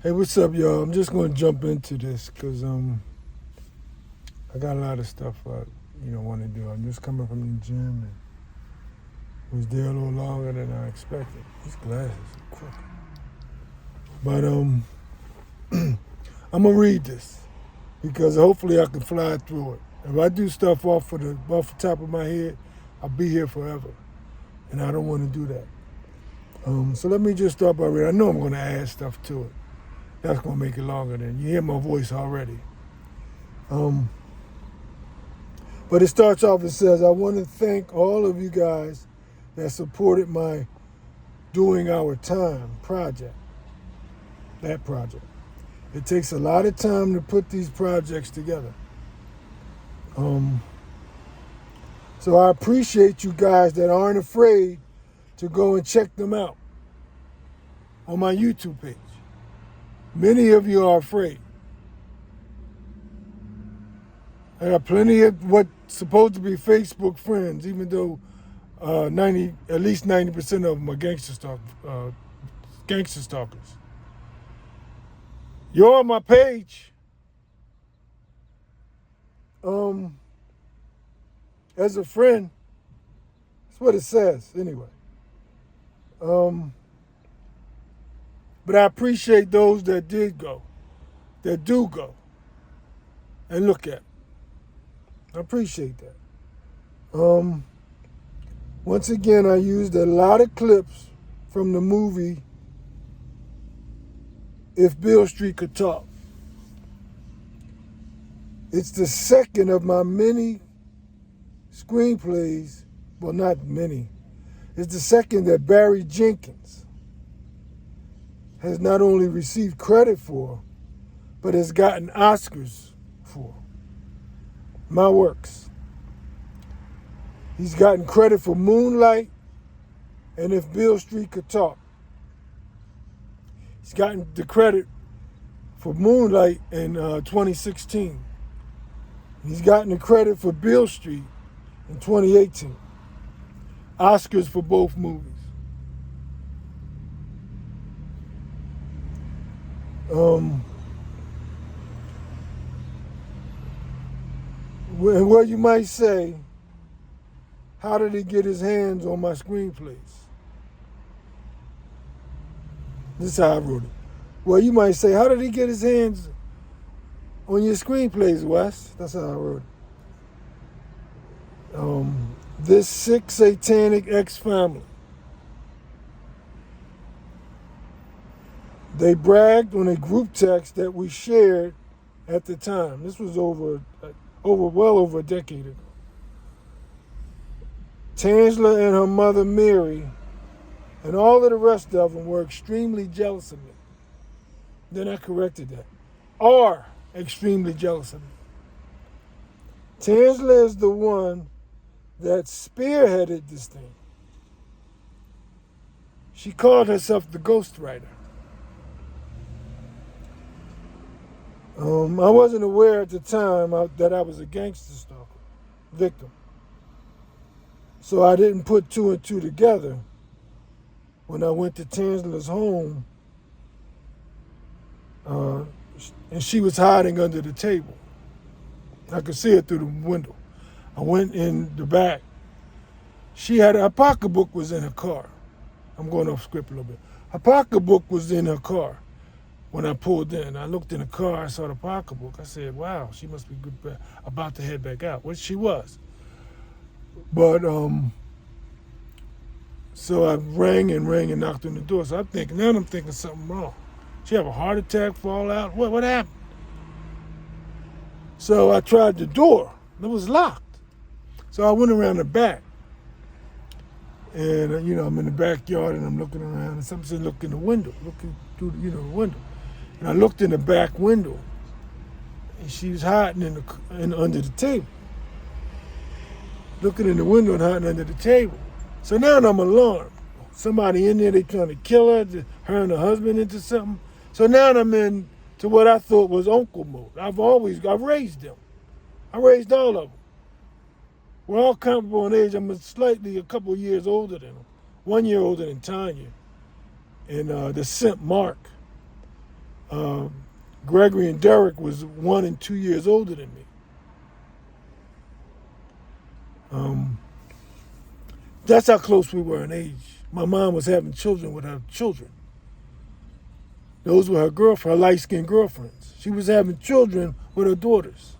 Hey, what's up, y'all? I'm just gonna jump into this because I got a lot of stuff I want to do. I'm just coming from the gym and was there a little longer than I expected. These glasses are crooked, but I'm gonna read this because hopefully I can fly through it. If I do stuff off the top of my head, I'll be here forever, and I don't want to do that. So let me just start by reading. I know I'm gonna add stuff to it. That's gonna make it longer than you hear my voice already. But it starts off, it says, I want to thank all of you guys that supported my Doing Our Time project, that project. It takes a lot of time to put these projects together. So I appreciate you guys that aren't afraid to go and check them out on my YouTube page. Many of you are afraid. I got plenty of what's supposed to be Facebook friends, even though at least 90% of them are gangster stalkers. You're on my page. As a friend, that's what it says anyway. But I appreciate those that do go, and look at it. I appreciate that. Once again, I used a lot of clips from the movie If Beale Street Could Talk. It's the second of my many screenplays, well, not many. It's the second that Barry Jenkins has not only received credit for, but has gotten Oscars for. My works. He's gotten credit for Moonlight and If Beale Street Could Talk. He's gotten the credit for Moonlight in 2016. He's gotten the credit for Beale Street in 2018. Oscars for both movies. Well, you might say, how did he get his hands on my screenplays? This is how I wrote it. Well, you might say, how did he get his hands on your screenplays, Wes? That's how I wrote it. This sick, satanic ex-family. They bragged on a group text that we shared at the time. This was well over a decade ago. Tangela and her mother, Mary, and all of the rest of them were extremely jealous of me. Then I corrected that. Are extremely jealous of me. Tangela is the one that spearheaded this thing. She called herself the ghostwriter. I wasn't aware at the time that I was a gangster stalker victim. So I didn't put two and two together when I went to Tangela's home, and she was hiding under the table. I could see it through the window. I went in the back. Her pocketbook was in her car. I'm going off script a little bit. Her pocketbook was in her car when I pulled in. I looked in the car, I saw the pocketbook. I said, wow, she must be good, about to head back out, which she was. But, so I rang and knocked on the door. So I'm thinking something wrong. She have a heart attack, fall out? What happened? So I tried the door. It was locked. So I went around the back. And, I'm in the backyard and I'm looking around. And somebody said, look in the window. Looking through the window. And I looked in the back window. And she was hiding under the table. Looking in the window and hiding under the table. So now I'm alarmed. Somebody in there, they trying to kill her and her husband into something. So now I'm into what I thought was uncle mode. I've raised them. I raised all of them. We're all comparable in age. I'm a couple years older than them. 1 year older than Tanya. And the simp Mark. Gregory and Derek was 1 and 2 years older than me. That's how close we were in age. My mom was having children with her children. Those were her light-skinned girlfriends. She was having children with her daughters.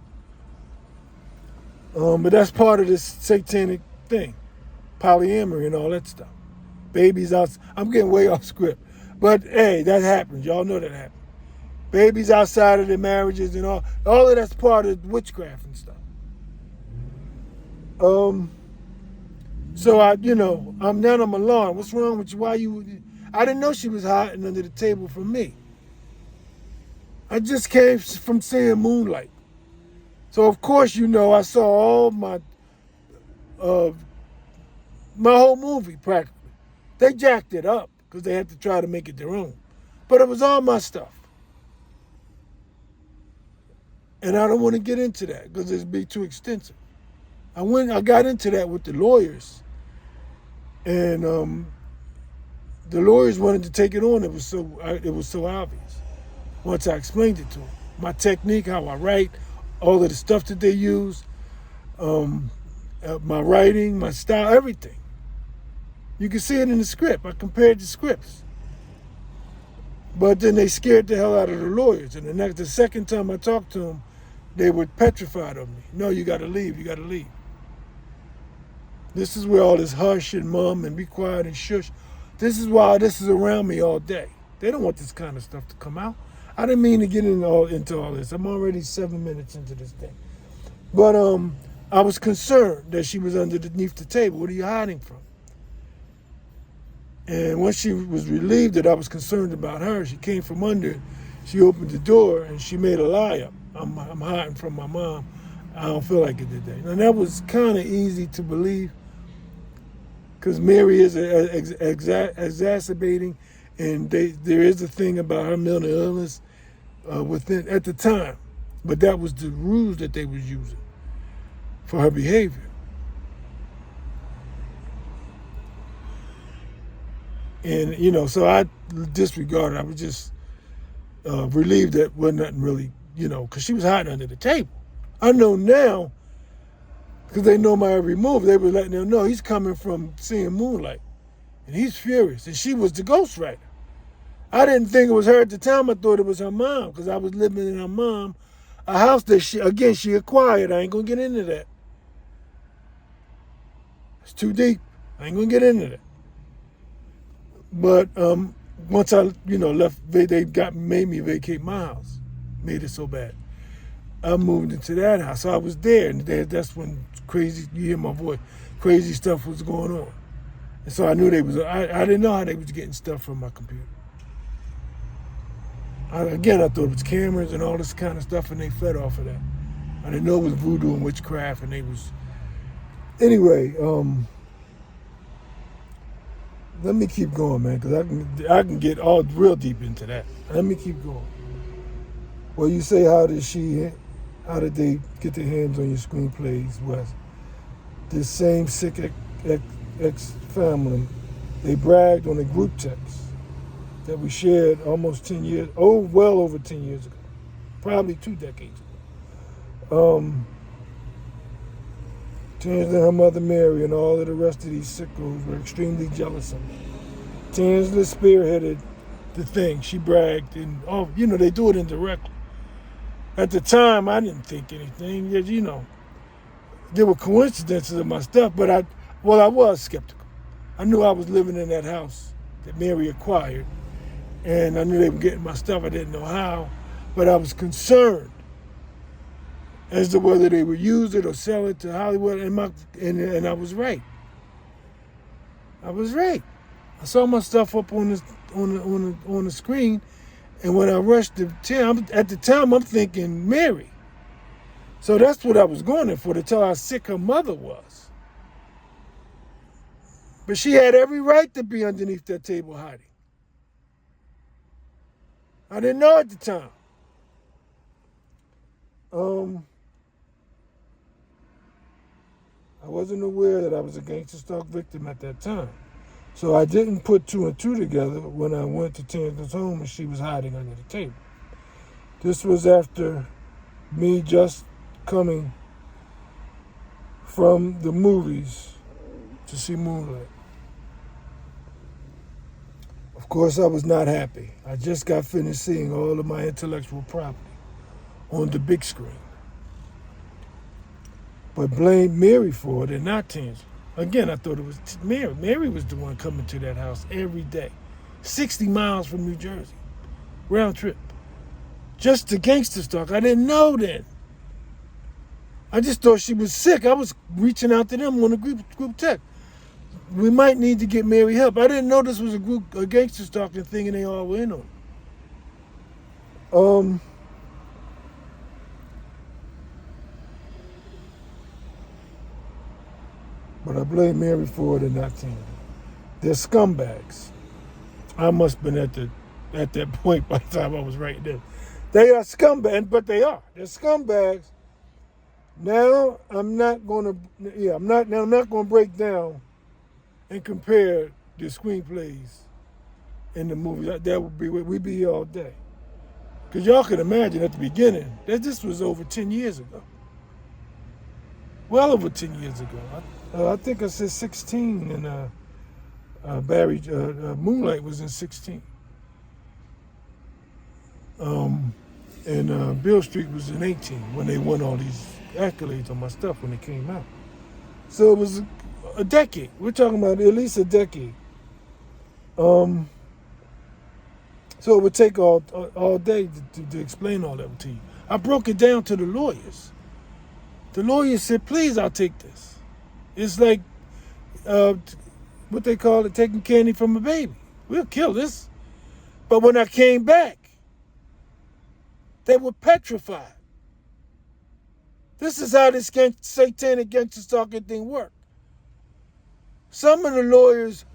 But that's part of this satanic thing, polyamory and all that stuff. Babies out. I'm getting way off script, but hey, that happens. Y'all know that happens. Babies outside of their marriages and all of that's part of witchcraft and stuff. So I'm alarmed. What's wrong with you? Why you? I didn't know she was hiding under the table from me. I just came from seeing Moonlight. So of course, I saw all my whole movie practically. They jacked it up because they had to try to make it their own. But it was all my stuff. And I don't want to get into that because it'd be too extensive. I got into that with the lawyers. And the lawyers wanted to take it on. It was so obvious. Once I explained it to them. My technique, how I write, all of the stuff that they use, my writing, my style, everything. You can see it in the script. I compared the scripts. But then they scared the hell out of the lawyers. And the second time I talked to them, they were petrified of me. No, you got to leave. You got to leave. This is where all this hush and mum and be quiet and shush. This is why this is around me all day. They don't want this kind of stuff to come out. I didn't mean to get into all this. I'm already 7 minutes into this thing. But I was concerned that she was underneath the table. What are you hiding from? And once she was relieved that I was concerned about her, she came from under. She opened the door and she made a lie up. I'm hiding from my mom. I don't feel like it today. And that was kind of easy to believe because Mary is exacerbating, and there is a thing about her mental illness within at the time. But that was the rules that they was using for her behavior. And, so I disregarded. I was just relieved that wasn't nothing really, because she was hiding under the table. I know now, because they know my every move, they were letting them know he's coming from seeing Moonlight. And he's furious. And she was the ghostwriter. I didn't think it was her at the time. I thought it was her mom, because I was living in her mom, a house that she acquired. I ain't going to get into that. It's too deep. I ain't going to get into that. But once I, left, they made me vacate my house. Made it so bad. I moved into that house. So I was there, and that's when you hear my voice, crazy stuff was going on. And so I knew I didn't know how they was getting stuff from my computer. I thought it was cameras and all this kind of stuff, and they fed off of that. I didn't know it was voodoo and witchcraft, and they was... Anyway, let me keep going, man, because I can get all real deep into that. Let me keep going. Well, you say, how did they get their hands on your screenplays, Wes? This same sick ex-family, they bragged on a group text that we shared almost 10 years, well over 10 years ago, probably 2 decades ago. Tans and her mother Mary and all of the rest of these sickos were extremely jealous of me. Tansla spearheaded the thing. She bragged, and they do it indirectly. At the time, I didn't think anything. There were coincidences of my stuff, but I was skeptical. I knew I was living in that house that Mary acquired, and I knew they were getting my stuff. I didn't know how, but I was concerned as to whether they would use it or sell it to Hollywood, and I was right. I was right. I saw my stuff up on the screen, and when I rushed at the time, I'm thinking Mary. So that's what I was going in for, to tell how sick her mother was. But she had every right to be underneath that table hiding. I didn't know at the time. I wasn't aware that I was a gangster stalk victim at that time. So I didn't put 2 and 2 together when I went to Tansla's home and she was hiding under the table. This was after me just coming from the movies to see Moonlight. Of course, I was not happy. I just got finished seeing all of my intellectual property on the big screen. But blamed Mary for it and not Tangent. Again, I thought it was Mary. Mary was the one coming to that house every day. 60 miles from New Jersey. Round trip. Just the gangster stalk. I didn't know then. I just thought she was sick. I was reaching out to them on a group text. We might need to get Mary help. I didn't know this was a gangster stalking thing and they all were in on it. But I blame Mary for it and not Tina. They're scumbags. I must have been at that point by the time I was writing this. They are scumbags, but they are. They're scumbags. Now I'm not going to break down and compare the screenplays in the movies. That would be we'd be here all day. Because y'all can imagine at the beginning that this was over 10 years ago. Well over 10 years ago. I think I said 16 and Moonlight was in 16. And Beale Street was in 18 when they won all these accolades on my stuff when it came out. So it was a decade. We're talking about at least a decade. So it would take all day to explain all that to you. I broke it down to the lawyers. The lawyers said, please, I'll take this. It's like what they call it, taking candy from a baby. We'll kill this. But when I came back, they were petrified. This is how this satanic gangster stalking thing worked. Some of the lawyers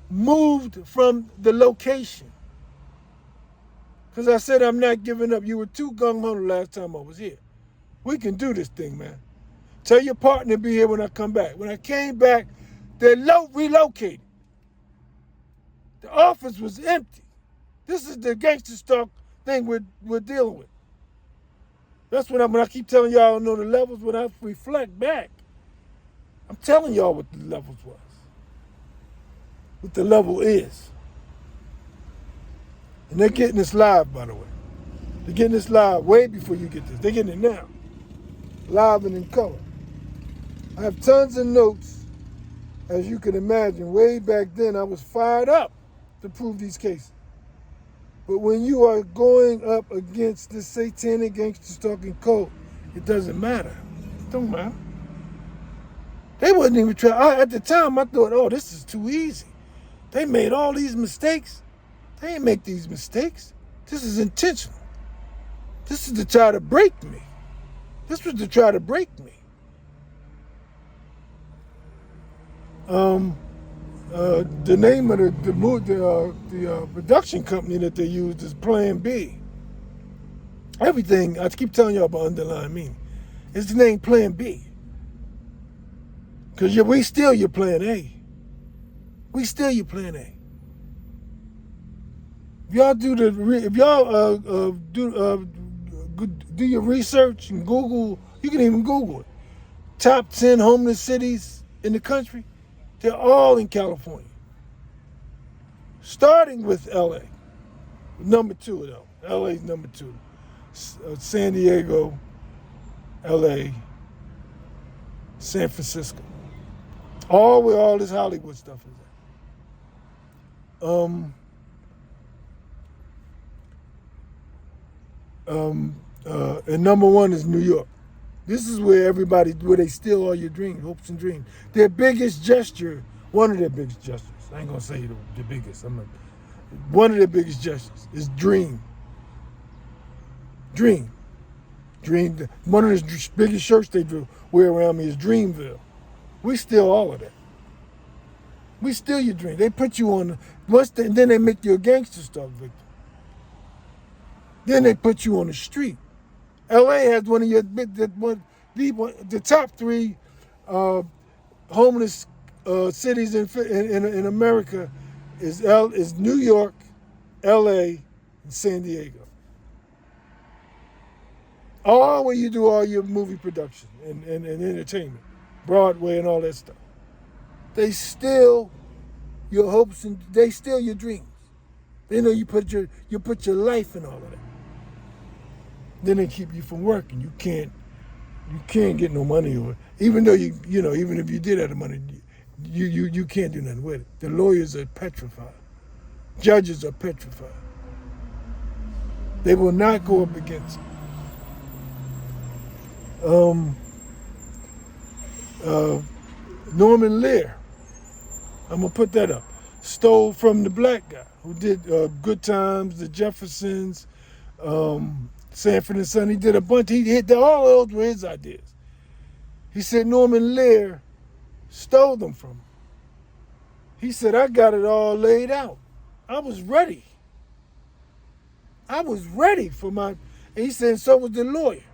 moved from the location. Because I said, I'm not giving up. You were too gung-ho the last time I was here. We can do this thing, man. Tell your partner to be here when I come back. When I came back, they relocated. The office was empty. This is the gangster stalk thing we're dealing with. That's when I keep telling y'all I don't know the levels. When I reflect back, I'm telling y'all what the levels was. What the level is. And they're getting this live, by the way. They're getting this live way before you get this. They're getting it now. Live and in color. I have tons of notes. As you can imagine, way back then I was fired up to prove these cases. But when you are going up against this satanic gangster stalking cult, it doesn't matter. It don't matter. They wouldn't even try. At the time, I thought, oh, this is too easy. They made all these mistakes. They didn't make these mistakes. This is intentional. This is to try to break me. This was to try to break me. The name of the production company that they used is Plan B. Everything, I keep telling y'all about underlying meaning. It's the name Plan B. Because we still your Plan A. We still your Plan A. If y'all do your research and Google, you can even Google it. Top 10 homeless cities in the country, they're all in California. Starting with LA, number 2 though. LA's number 2. San Diego, LA, San Francisco. All where all this Hollywood stuff is at. And number 1 is New York. This is where they steal all your dreams, hopes and dreams. Their biggest gesture, one of their biggest gestures, I ain't gonna say the biggest, one of their biggest gestures is dream. Dream. One of the biggest shirts they wear around me is Dreamville. We steal all of that. We steal your dream. They put you on, then they make you a gangster stalk victim. Then they put you on the street. LA has one of the top 3 homeless cities in America is New York, LA, and San Diego. All where you do all your movie production and entertainment, Broadway and all that stuff. They steal your hopes and they steal your dreams. They know you put your life in all of that. Then they keep you from working. You can't get no money, or even though even if you did have the money, you can't do nothing with it. The lawyers are petrified. Judges are petrified. They will not go up against it. Norman Lear, I'm gonna put that up, stole from the black guy who did Good Times, The Jeffersons, Sanford and Son. He did a bunch. He hit all those were his ideas. He said Norman Lear stole them from him. He said, I got it all laid out. I was ready. I was ready for my. And he said, so was the lawyer.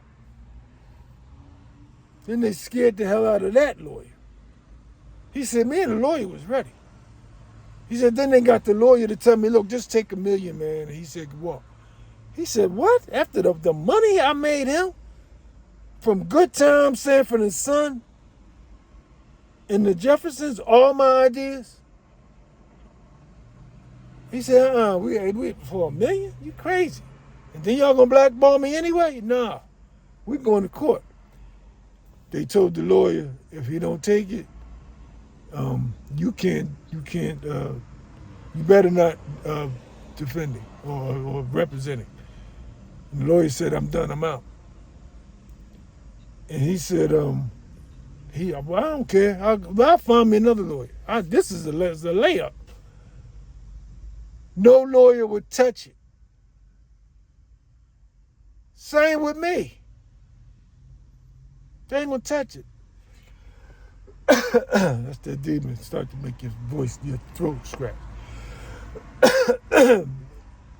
Then they scared the hell out of that lawyer. He said, man, the lawyer was ready. He said, then they got the lawyer to tell me, look, just take $1 million, man. And he said, what? He said, what? After the money I made him from Good Times, Sanford and Son, and the Jeffersons, all my ideas. He said, we for $1 million? You crazy. And then y'all gonna blackball me anyway? Nah, we going to court. They told the lawyer, if he don't take it, you better not defend him or represent him. And the lawyer said, I'm done, I'm out. And he said, well, I don't care. I'll find me another lawyer. This is a layup. No lawyer would touch it. Same with me. They ain't gonna touch it. That's that demon start to make your voice, your throat scratch.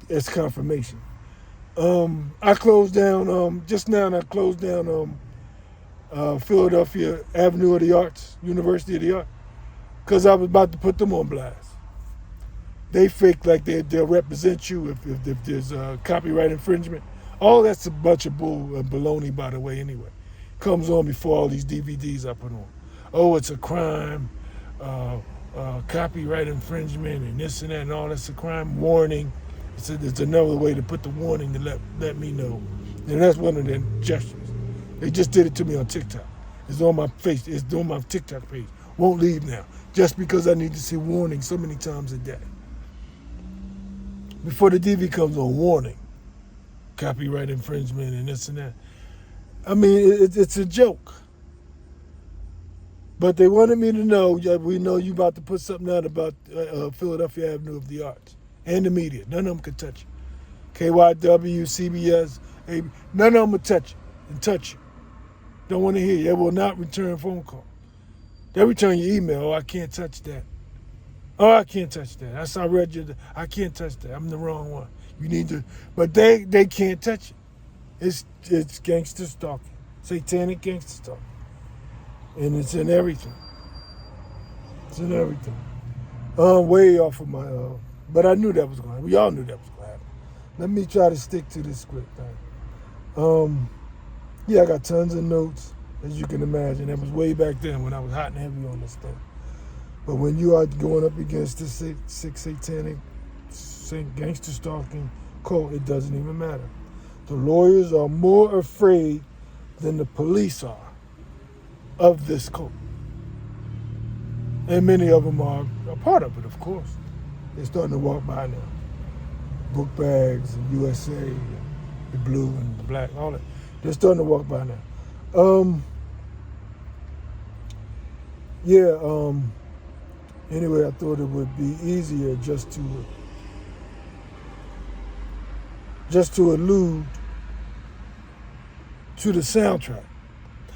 It's confirmation. I closed down just now. I closed down Philadelphia Avenue of the Arts, University of the Arts, because I was about to put them on blast. They fake like they'll represent you if there's copyright infringement. All that's a bunch of baloney, by the way, anyway. Comes on before all these DVDs I put on. Oh, it's a crime, copyright infringement and this and that and all that's a crime. Warning. It's another way to put the warning to let me know. And that's one of their gestures. They just did it to me on TikTok. It's on my face. It's on my TikTok page. Won't leave now. Just because I need to see warning so many times a day. Before the DV comes on, warning. Copyright infringement and this and that. I mean, it's a joke. But they wanted me to know, we know you about to put something out about Philadelphia Avenue of the Arts and the media. None of them could touch it. KYW, CBS, AB, none of them would touch it and touch you. Don't want to hear you. They will not return phone call. They return your email. Oh, I can't touch that. Oh, I can't touch that. I read you. I can't touch that. I'm the wrong one. You need to, but they can't touch it. It's gangster stalking, satanic gangster stalking, and it's in everything. It's in everything. Way off of my. But I knew that was going to happen. We all knew that was going to happen. Let me try to stick to this script thing. Yeah, I got tons of notes, as you can imagine. That was way back then when I was hot and heavy on this thing. But when you are going up against this sick satanic gangster stalking cult, it doesn't even matter. The lawyers are more afraid than the police are of this cult. And many of them are a part of it, of course. They're starting to walk by now. Book bags and USA, and the blue and the black, all that. They're starting to walk by now. Anyway, I thought it would be easier just to allude to the soundtrack.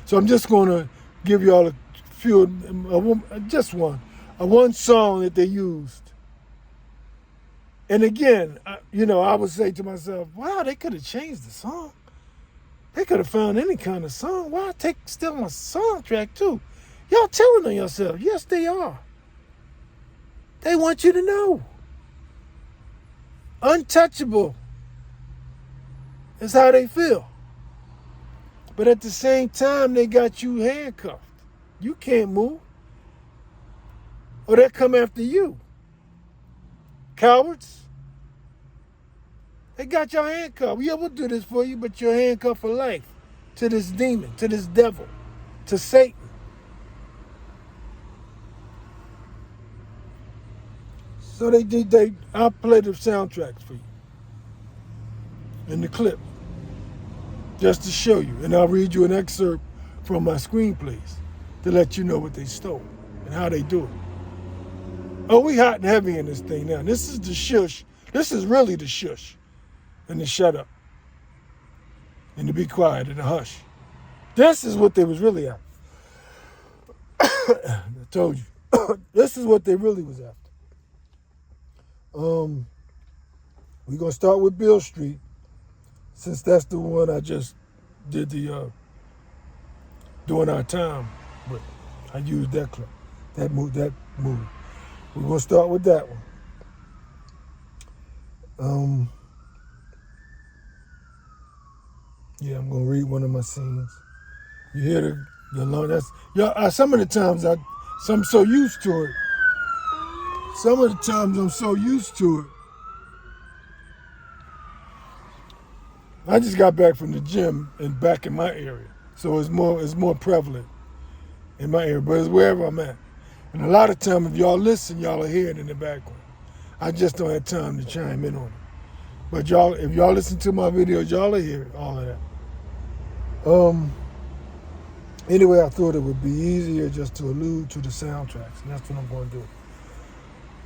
So I'm just going to give y'all a few, just one song that they used. And again, I would say to myself, wow, they could have changed the song. They could have found any kind of song. Why steal my soundtrack too? Y'all telling on yourself. Yes, they are. They want you to know. Untouchable is how they feel. But at the same time, they got you handcuffed. You can't move, or they'll come after you. Cowards. They got your handcuffed. Yeah, we'll do this for you, but you're handcuffed for life to this demon, to this devil, to Satan. So I'll play the soundtracks for you in the clip, just to show you. And I'll read you an excerpt from my screenplays to let you know what they stole and how they do it. Oh, we hot and heavy in this thing now. This is the shush. This is really the shush. And the shut up. And to be quiet and to hush. This is what they was really after. I told you. This is what they really was after. We're going to start with Beale Street, since that's the one I just did the During Our Time with. I used that clip, that movie. We're going to start with that one. Yeah, I'm going to read one of my scenes. You hear the alarm. Some of the times I'm so used to it. Some of the times I'm so used to it. I just got back from the gym and back in my area. So it's more prevalent in my area, but it's wherever I'm at. And a lot of times, if y'all listen, y'all will hear it in the background. I just don't have time to chime in on it. But if y'all listen to my videos, y'all will hear all of that. Anyway, I thought it would be easier just to allude to the soundtracks, and that's what I'm going to do.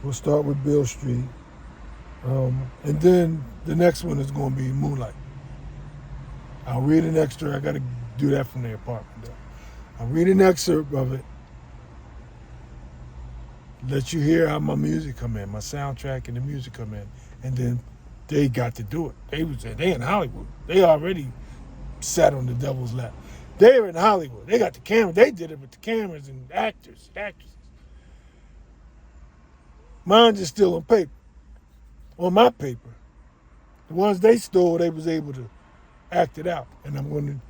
We'll start with Beale Street, and then the next one is going to be Moonlight. I'll read an excerpt. I got to do that from the apartment, though. I'll read an excerpt of it, let you hear how my music come in, my soundtrack and the music come in, and then they got to do it. They in Hollywood. They already sat on the devil's lap. They're in Hollywood. They got the camera. They did it with the cameras and actors, actresses. Mine's is still on paper, on my paper. The ones they stole, they was able to act it out. And I'm going to,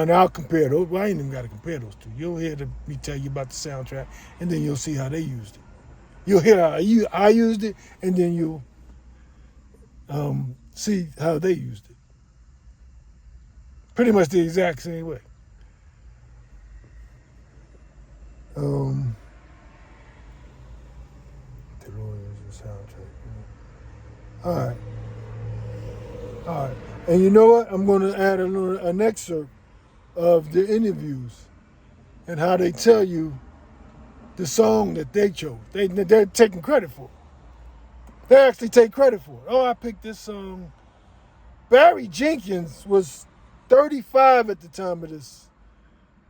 now I'll compare those. Well, I ain't even got to compare those two. You'll hear me tell you about the soundtrack, and then you'll see how they used it. You'll hear how I used it, and then you'll see how they used it. Pretty much the exact same way. All right. And you know what? I'm going to add an excerpt of the interviews and how they tell you the song that they chose. They're taking credit for it. They actually take credit for it. Oh, I picked this song. Barry Jenkins was 35 at the time of this,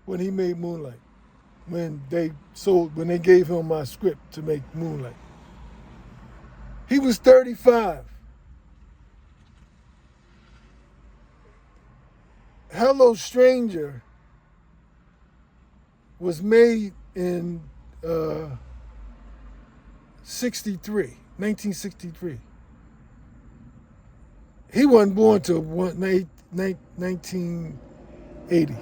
when he made Moonlight. When they gave him my script to make Moonlight. He was 35. Hello Stranger was made in 1963. He wasn't born till 1980.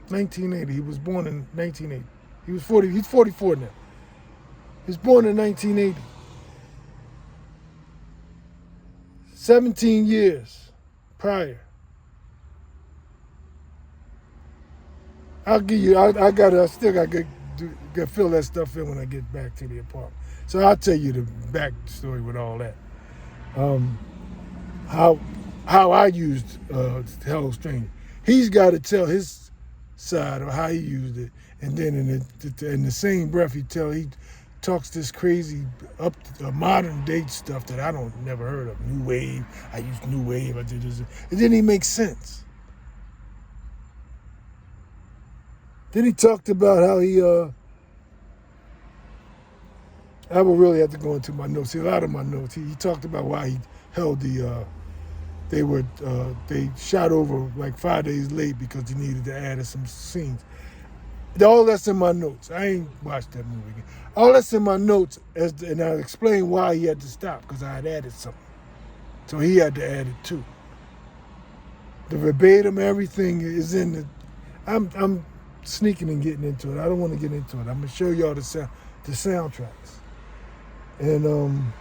1980. He was born in 1980. He's 44 now. He was born in 1980. 17 years prior. I'll give you, I still got to fill that stuff in when I get back to the apartment. So I'll tell you the back story with all that. How I used Hello Stranger. He's got to tell his side of how he used it, and then in the same breath he talks this crazy modern day stuff that I never heard of. New wave. I used new wave. I did this. It didn't even make sense. Then he talked about how I would really have to go into my notes. See, a lot of my notes. He talked about why he held they shot over like 5 days late because he needed to add some scenes. All that's in my notes. I ain't watched that movie again. All that's in my notes, and I'll explain why he had to stop, because I had added something. So he had to add it too. The verbatim, everything is in the. I'm sneaking and getting into it. I don't want to get into it. I'm gonna show y'all the soundtracks, and I'm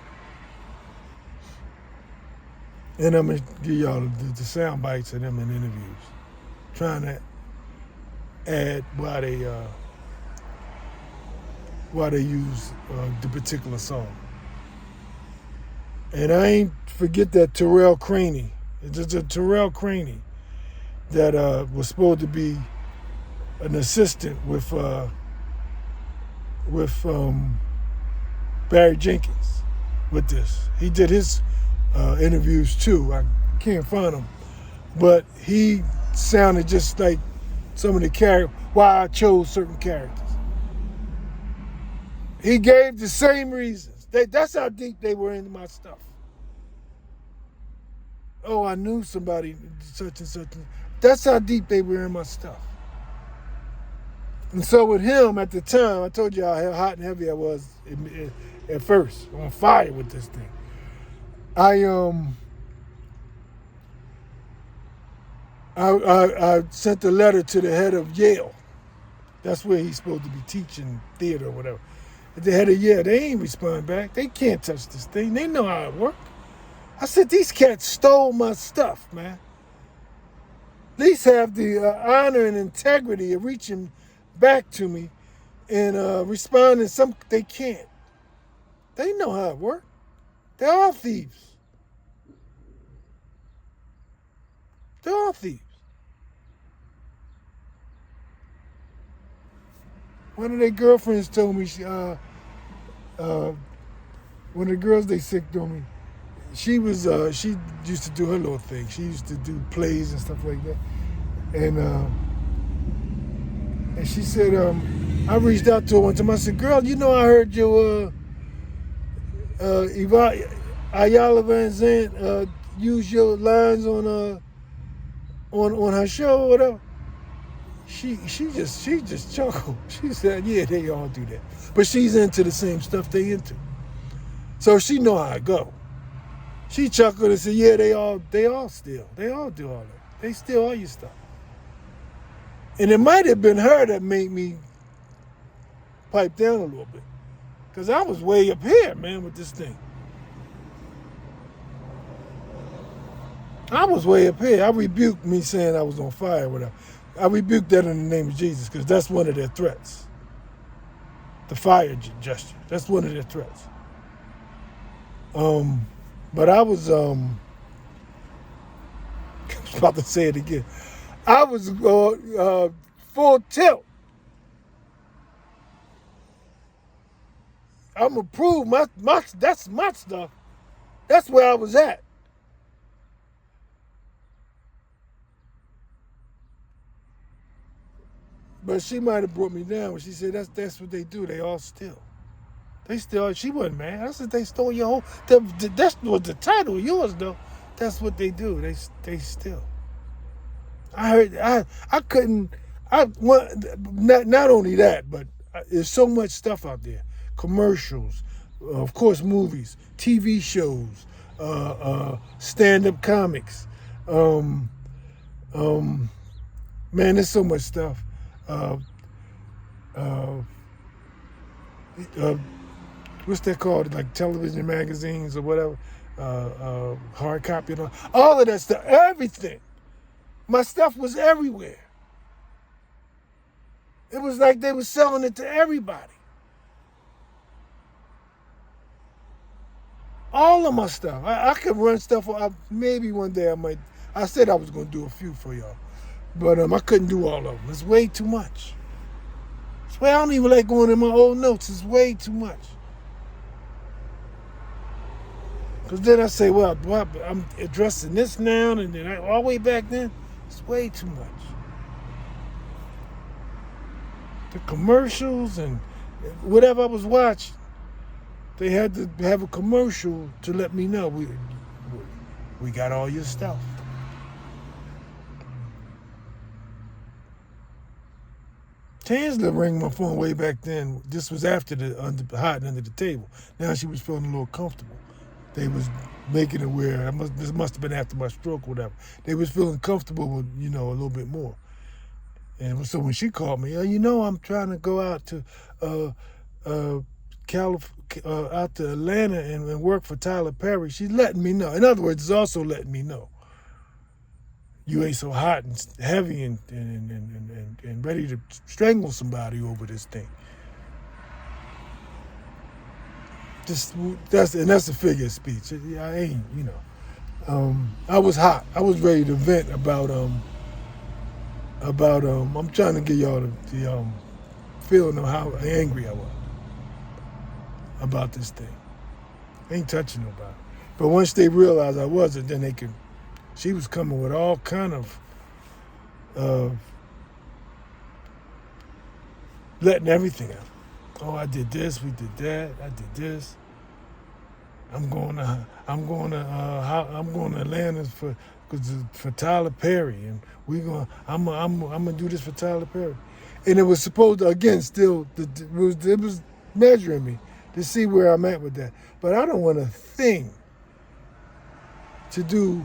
gonna give y'all the sound bites of them in interviews, trying to add why they use the particular song. And I ain't forget that Terrell Craney. It's just a Terrell Craney that was supposed to be an assistant with Barry Jenkins with this. He did his interviews too. I can't find him, but he sounded just like some of the characters. Why I chose certain characters. He gave the same reasons. That's how deep they were into my stuff. Oh, I knew somebody such and such. That's how deep they were in my stuff. And so with him at the time, I told you how hot and heavy I was at first, on fire with this thing. I sent a letter to the head of Yale. That's where he's supposed to be teaching theater or whatever. The head of Yale, they ain't respond back. They can't touch this thing. They know how it works. I said, these cats stole my stuff, man. At least have the honor and integrity of reaching back to me and responding. They can't. They know how it works. They're all thieves. They're all thieves. One of their girlfriends told me, one of the girls they sicked on me, she used to do her little thing. She used to do plays and stuff like that. And she said, I reached out to her one time. I said, girl, you know I heard your Ayala Van Zandt use your lines on her show or whatever. She just chuckled. She said, yeah, they all do that. But she's into the same stuff they into. So she know how it go. She chuckled and said, yeah, they all steal. They all do all that. They steal all your stuff. And it might have been her that made me pipe down a little bit. Because I was way up here, man, with this thing. I was way up here. I rebuked me saying I was on fire or whatever. I rebuked that in the name of Jesus because that's one of their threats. The fire gesture. That's one of their threats. But I was about to say it again. I was full tilt. I'm gonna prove that's my stuff. That's where I was at. But she might have brought me down when she said that's what they do. They all steal. They still. She wasn't mad. I said they stole your whole. That was the title of yours though. That's what they do. They steal. I heard. I couldn't. Not only that, but there's so much stuff out there. Commercials, of course, movies, TV shows, stand-up comics. Man, there's so much stuff. What's that called? Like television magazines or whatever, hard copy and all of that stuff. Everything. My stuff was everywhere. It was like they were selling it to everybody. All of my stuff. I could run stuff. Maybe one day I might. I said I was going to do a few for y'all. But I couldn't do all of them. It's way too much. It's way I don't even like going in my old notes. It's way too much. Because then I say, well, I'm addressing this now, and then all the way back then, it's way too much. The commercials and whatever I was watching, they had to have a commercial to let me know we got all your stuff. Tansla rang my phone way back then. This was after the hiding under the table. Now she was feeling a little comfortable. They was making it where this must have been after my stroke or whatever. They was feeling comfortable with, a little bit more. And so when she called me, I'm trying to go out to out to Atlanta and work for Tyler Perry. She's letting me know. In other words, it's also letting me know you ain't so hot and heavy and ready to strangle somebody over this thing. That's a figure of speech. I ain't, I was hot. I was ready to vent about I'm trying to get y'all the feeling of how angry I was about this thing. I ain't touching nobody. But once they realized I wasn't, then she was coming with all kind of letting everything out. Oh, I did this, we did that, I did this. I'm going to Atlanta for Tyler Perry, and I'm gonna do this for Tyler Perry, and it was supposed to it was measuring me to see where I'm at with that. But I don't want a thing to do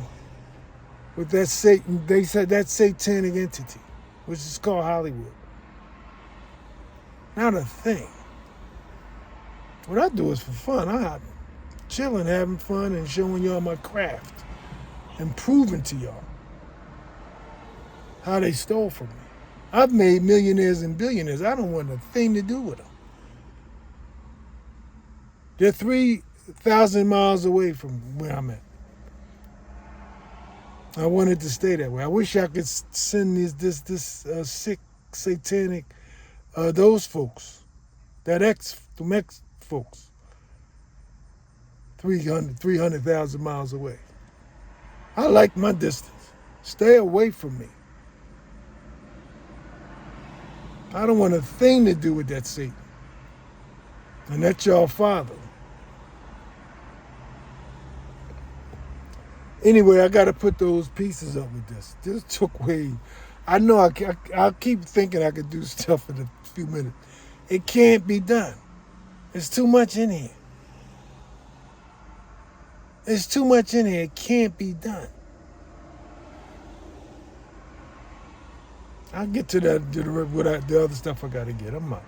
with that Satan. They said that satanic entity, which is called Hollywood. Not a thing. What I do is for fun. I'm chilling, having fun, and showing y'all my craft and proving to y'all how they stole from me. I've made millionaires and billionaires. I don't want a thing to do with them. They're 3,000 miles away from where I'm at. I wanted to stay that way. I wish I could send this sick, satanic, those folks, them ex folks, 300,000 miles away. I like my distance. Stay away from me. I don't want a thing to do with that Satan. And that's your father. Anyway, I got to put those pieces up with this. This took way. I know I keep thinking I could do stuff in a few minutes. It can't be done. There's too much in here. There's too much in here. It can't be done. I'll get to that, the other stuff I got to get. I'm out.